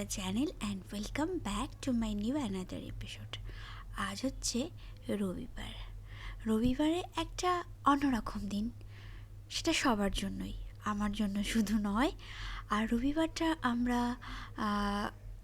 The channel and welcome back to my new another episode. আজ হচ্ছে রবিবারে একটা অন্যরকম দিন, সেটা সবার জন্যই, আমার জন্য শুধু নয়। আর রবিবারটা আমরা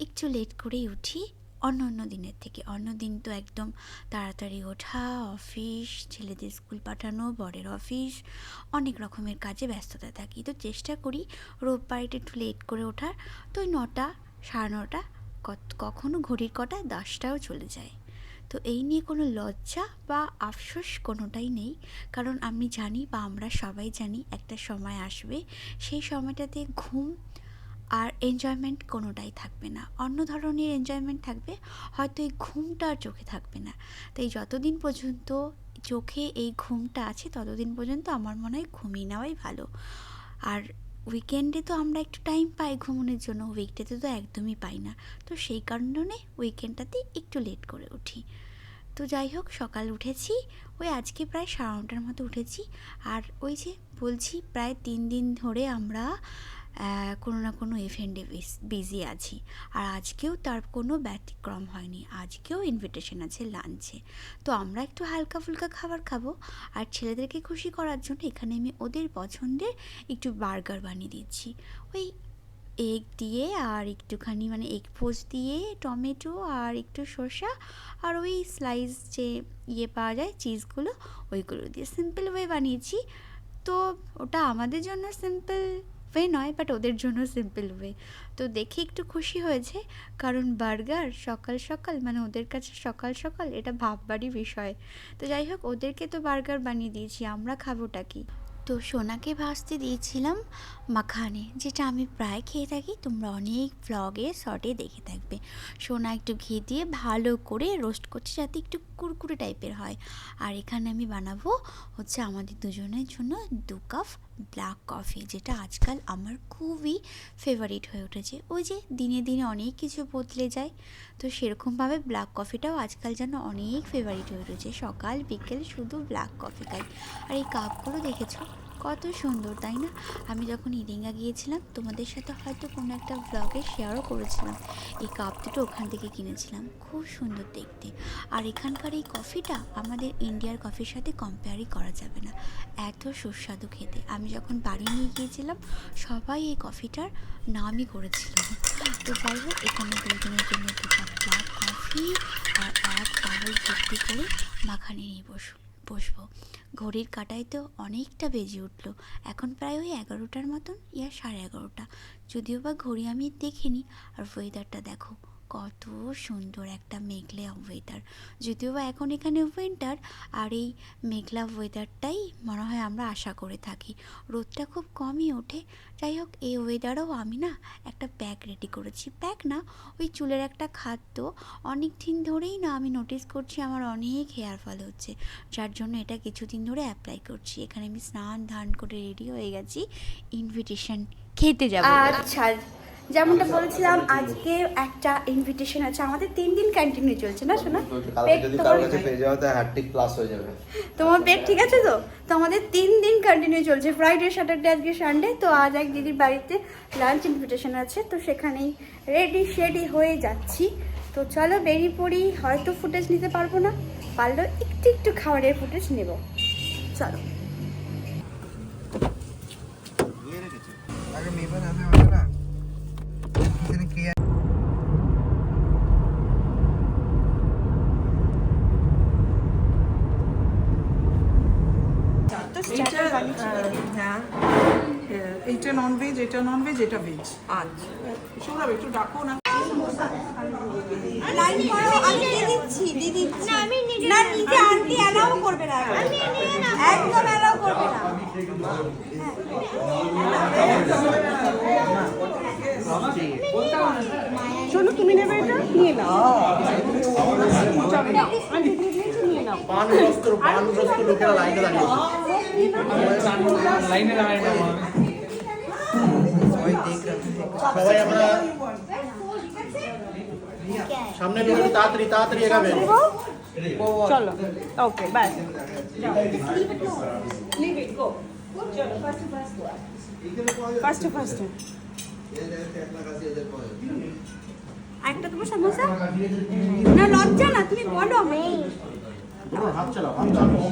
একটু লেট করেই উঠি অন্য দিনের থেকে। অন্য দিন তো একদম তাড়াতাড়ি ওঠা, অফিস, ছেলেদের স্কুল পাঠানো, বরের অফিস, অনেক রকমের কাজে ব্যস্ততা থাকি। তো চেষ্টা করি রোববারটা একটু লেট করে ওঠার। তো 9টা, 9:30, কখনো ঘড়ির কটা 10টাও চলে যায়। তো এই নিয়ে কোনো লজ্জা বা আফসোস কোনোটাই নেই, কারণ আমি জানি বা আমরা সবাই জানি একটা সময় আসবে, সেই সময়টাতে ঘুম আর এনজয়মেন্ট কোনোটাই থাকবে না। অন্য ধরনের এনজয়মেন্ট থাকবে, হয়তো এই ঘুমটা আর চোখে থাকবে না। তাই যতদিন পর্যন্ত চোখে এই ঘুমটা আছে ততদিন পর্যন্ত আমার মনে হয় ঘুমিয়ে নেওয়াই ভালো। আর উইকেন্ডে তো আমরা একটু টাইম পাই ঘুমানোর জন্য, উইকডেতে তো একদমই পাই না। তো সেই কারণে উইকেন্ডটাতে একটু লেট করে উঠি। তো যাই হোক, সকাল উঠেছি, ওই আজকে প্রায় 9:30টার মতো উঠেছি। আর ওই যে বলছি, প্রায় 3 দিন ধরে আমরা কোনো না কোনো ইভেন্টে বিজি আছি। আর আজকেও তার কোনো ব্যতিক্রম হয়নি। আজকেও ইনভিটেশন আছে লাঞ্চে। তো আমরা একটু হালকা ফুলকা খাবার খাবো। আর ছেলেদেরকে খুশি করার জন্য এখানে আমি ওদের পছন্দের একটু বার্গার বানিয়ে দিচ্ছি। ওই এগ দিয়ে আর একটুখানি এগ পোচ দিয়ে, টমেটো আর একটু শসা আর ওই স্লাইস যে পাওয়া যায় চিজগুলো, ওইগুলো দিয়ে সিম্পল ওয়ে বানিয়েছি। তো ওটা আমাদের জন্য সিম্পল ওয়ে নয়, বাট ওদের জন্য সিম্পল ওয়ে। তো দেখে একটু খুশি হয়েছে, কারণ বার্গার সকাল সকাল ওদের কাছে সকাল সকাল এটা ভাববারই বিষয়। তো যাই হোক, ওদেরকে তো বার্গার বানিয়ে দিয়েছি, আমরা খাবোটা কি। তো সোনাকে ভাজতে দিয়েছিলাম মাখানে, যেটা আমি প্রায় খেয়ে থাকি, তোমরা অনেক ব্লগে শর্টে দেখে থাকবে। সোনা একটু ঘি দিয়ে ভালো করে রোস্ট করছে যাতে একটু কুরকুরে টাইপের হয়। আর এখানে আমি বানাবো হচ্ছে আমাদের দুজনের জন্য 2 কাপ ব্ল্যাক কফি, যেটা আজকাল আমার খুবই ফেভারিট হয়ে উঠেছে। ওই যে দিনে দিনে অনেক কিছু বদলে যায়, তো সেরকমভাবে ব্ল্যাক কফিটাও আজকাল যেন অনেক ফেভারিট হয়ে উঠেছে। সকাল বিকেল শুধু ব্ল্যাক কফি খাই। আর এই কাপগুলো দেখেছো কত সুন্দর, তাই না? আমি যখন ইরিঙ্গা গিয়েছিলাম, তোমাদের সাথে হয়তো কোনো একটা ব্লগে শেয়ারও করেছিলাম, এই কাপ দুটো ওখান থেকে কিনেছিলাম, খুব সুন্দর দেখতে। আর এখানকার এই কফিটা আমাদের ইন্ডিয়ার কফির সাথে কম্পেয়ারই করা যাবে না, এত সুস্বাদু খেতে। আমি যখন বাড়ি নিয়ে গিয়েছিলাম, সবাই এই কফিটার নামই করেছিল। তো যাই হোক, এখানে দুজনের জন্য 2 কাপ ব্ল্যাক কফি আর 1 বাউল ভর্তি করে মাখানে নিয়ে বসবো। ঘড়ির কাঁটায় তো অনেকটা বেজে উঠলো, এখন প্রায় ওই 11টার মতন, 11:30। যদিও বা ঘড়ি আমি দেখিনি। আর ওয়েদারটা দেখো কত সুন্দর, একটা মেঘলা ওয়েদার। যদিও বা এখন এখানে উইন্টার, আর এই মেঘলা ওয়েদারটাই মনে হয় আমরা আশা করে থাকি। রোদটা খুব কমই ওঠে। যাই হোক, এই ওয়েদারেও আমি না একটা প্যাক রেডি করেছি। প্যাক না, ওই চুলের একটা খাদ্য। অনেক দিন ধরেই না আমি নোটিস করছি আমার অনেক হেয়ার ফল হচ্ছে, যার জন্য এটা কিছুদিন ধরে অ্যাপ্লাই করছি। এখানে আমি স্নান ধান করে রেডি হয়ে গেছি, ইনভিটেশন খেতে যাবো। আচ্ছা, যেমনটা বলছিলাম, আজকে একটা ইনভিটেশন আছে। আমাদের 3 দিন কন্টিনিউ চলছে না শোনা? তোমার পেট ঠিক আছে তো? তো আমাদের 3 দিন কন্টিনিউ চলছে, ফ্রাইডে, স্যাটারডে, আজকে সানডে। তো আজ এক দিদির বাড়িতে লাঞ্চ ইনভিটেশন আছে, তো সেখানেই রেডি হয়ে যাচ্ছি। তো চলো বেরিয়ে পড়ি। হয়তো ফুটেজ নিতে পারবো না, পারলেও একটু খাবারের ফুটেজ নেব। চলো। এইটা ননভেজ, এটা ননভেজ, এটা ভেজ। আচ্ছা, সৌরভ একটু ডাকো না। লাইন করো, আমি দিয়ে দিচ্ছি। না, নিজে আনতে অ্যালাউ করবে না, একদম অ্যালাউ করবে না। শোনো, তুমি নেবে এটা, নিয়ে নাও। সবাই আমরা সামনে তাড়াতাড়ি এগাবেন। চলো, ওকে, বাই। ফার্স্ট আরেকটা দেবো সমোসা? না লজ্জা না, তুমি বলো আমাকে। হাত চালাও, হাত চালাও।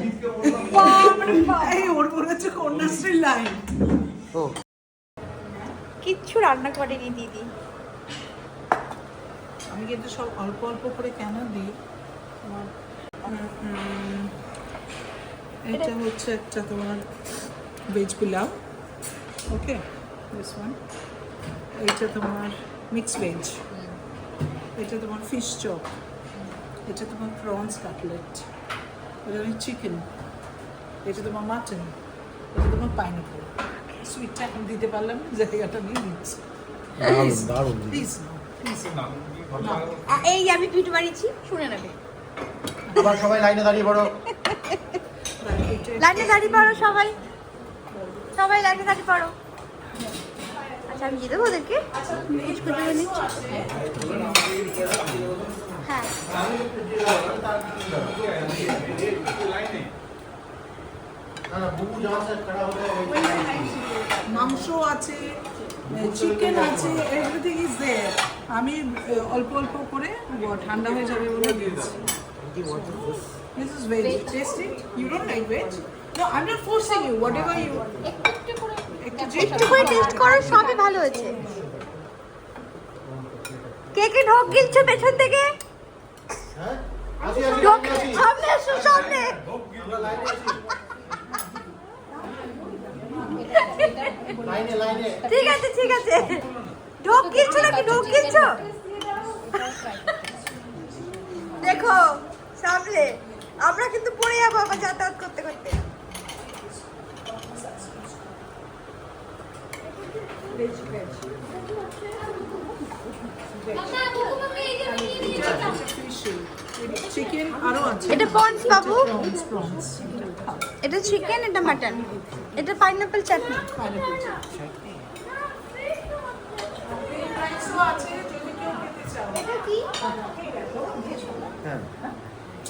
এই ওর বলেছে কন্যাশ্রী লাইন। কিচ্ছু রান্না করেনি দিদি। আমি কিন্তু সব অল্প অল্প করে কেন দিই, এটা হচ্ছে একটা তোমার veg pulao, okay this one. এইটা তোমার মিক্স ভেজ, এটা তোমার ফিশ চপ, এটা তোমার প্রনস কাটলেট, এটা তোমার চিকেন, এটা তোমার মাটন, এটা তোমার পাইনাপল। সুইটটা এখন দিতে পারলাম না, জায়গাটা নিয়ে দিচ্ছি। দারুণ, দারুণ। প্লিজ প্লিজ এই আমি পিঠ বাড়িয়েছি, শুনে নেবে। আবার সবাই লাইনে দাঁড়িয়ে পড়ো। লাইনে দাঁড়িয়ে পড়ো সবাই, সবাই লাইনে দাঁড়িয়ে পড়ো। আচ্ছা আমি দিয়ে দেবো ওদেরকে, হ্যাঁ। মাংস আছে, চিকেন আছে, এভরিথিং ইজ দেয়ার। আমি অল্প অল্প করে ঠান্ডা হয়ে যাবে বলে দিয়েছি। This is very tasty. You don't like veg? No, I'm not forcing you. Whatever you. একটু করে টেস্ট করো, সবই ভালো হয়েছে। কে কে ঢোক গিলছো পেছন থেকে? হ্যাঁ? আসি, আসি, ঢোক, আসি। সামনে এসো, সামনে। আমরা লাইনে আছি। লাইনে, লাইনে। ঠিক আছে ঠিক আছে। ঢোক গিলছো নাকি ঢোক গিলছো? দেখো সামনে, আমরা কিন্তু পড়ে যাবো আবার যাতায়াত করতে করতে। চিকেন আরো আছে। এটা পন্স বাবু, Prawns. এটা চিকেন, এটা মাটন, এটা পাইনাপল চাটনি। এটা কি? হ্যাঁ,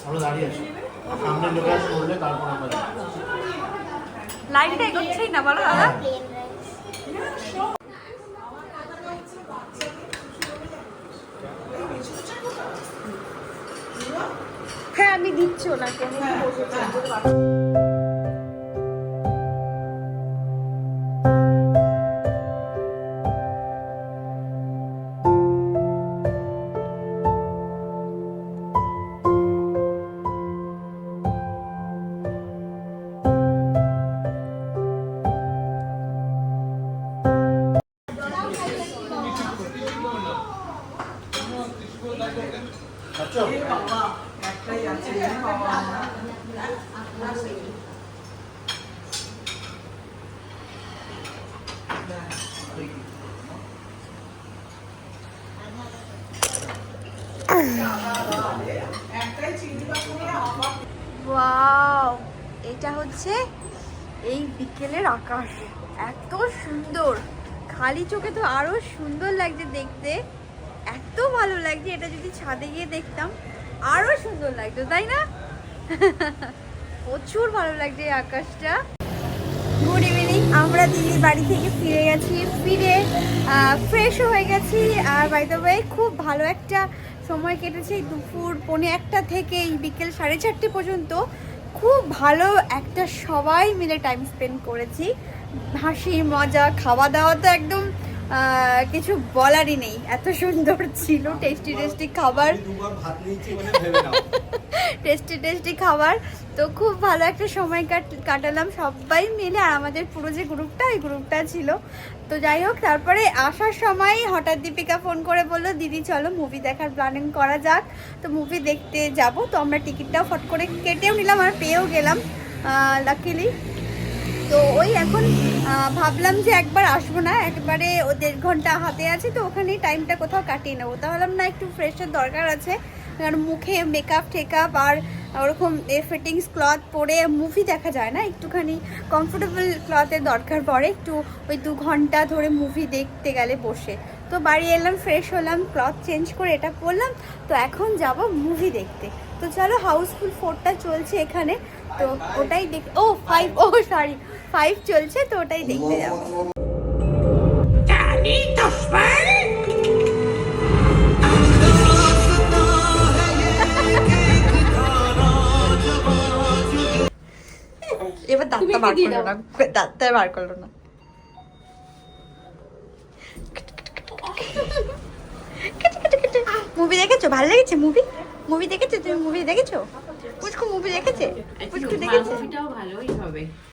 আমরা দাঁড়িয়ে আছি। সামনে লোক আসে বললে তারপর আমরা যাবো। লাইনটা এগোচ্ছেই না বলো দাদা। হ্যাঁ আমি দিচ্ছি ওনাকে। আচ্ছা, বাবা একটাই আছে বাবা। ওয়াও, এটা হচ্ছে এই বিকেলের আকাশ, এত সুন্দর। খালি চোখে তো আরো সুন্দর লাগছে দেখতে, এত ভালো লাগছে। এটা যদি ছাদে গিয়ে দেখতাম আরো সুন্দর লাগতো, তাই না? প্রচুর ভালো লাগছে এই আকাশটা। গুড ইভিনিং, আমরা দিদির বাড়ি থেকে ফিরে গেছি, ফিরে ফ্রেশও হয়ে গেছি। আর বাই দ্য ওয়ে খুব ভালো একটা সময় কেটেছে, দুপুর 1:45 থেকে এই বিকেল 4:30 পর্যন্ত। খুব ভালো একটা সবাই মিলে টাইম স্পেন্ড করেছি, হাসি মজা, খাওয়া দাওয়া তো একদম কিছু বলারই নেই, এত সুন্দর ছিল। টেস্টি টেস্টি খাবার, টেস্টি টেস্টি খাবার। তো খুব ভালো একটা সময় কাটালাম সবাই মিলে। আর আমাদের পুরো যে গ্রুপটা, ওই গ্রুপটা ছিল। তো যাই হোক, তারপরে আসার সময় হঠাৎ দীপিকা ফোন করে বললো, দিদি চলো মুভি দেখার প্ল্যানিং করা যাক। তো মুভি দেখতে যাব। তো আমরা টিকিটটাও ফট করে কেটেও নিলাম আর পেয়েও গেলাম লাকিলি। তো ওই এখন ভাবলাম যে একবার আসবো না, একবারে ও 1.5 ঘন্টা হাতে আছে, তো ওখানেই টাইমটা কোথাও কাটিয়ে নেবো। তা ভাবলাম না, একটু ফ্রেশের দরকার আছে, কারণ মুখে মেকআপ টেকআপ আর ওরকম ফিটিংস ক্লথ পরে মুভি দেখা যায় না, একটুখানি কমফোর্টেবল ক্লথের দরকার পড়ে একটু। ওই 2 ঘন্টা ধরে মুভি দেখতে গেলে বসে। তো বাড়ি এলাম, ফ্রেশ হলাম, ক্লথ চেঞ্জ করে এটা পরলাম। তো এখন যাব মুভি দেখতে। তো চলো, হাউসফুল 4টা চলছে এখানে, তো ওটাই দেখ। ও 5 চলছে, তো ওটাই দেখতে যাবো। বার করলো না, দাঁতটা বার করলো না। মুভি দেখেছো? ভালো লেগেছে মুভি? মুভি দেখেছো তুমি? মুভি দেখেছো? পুচকু মুভি দেখেছে? পুচকু দেখেছে? ভালোই হবে।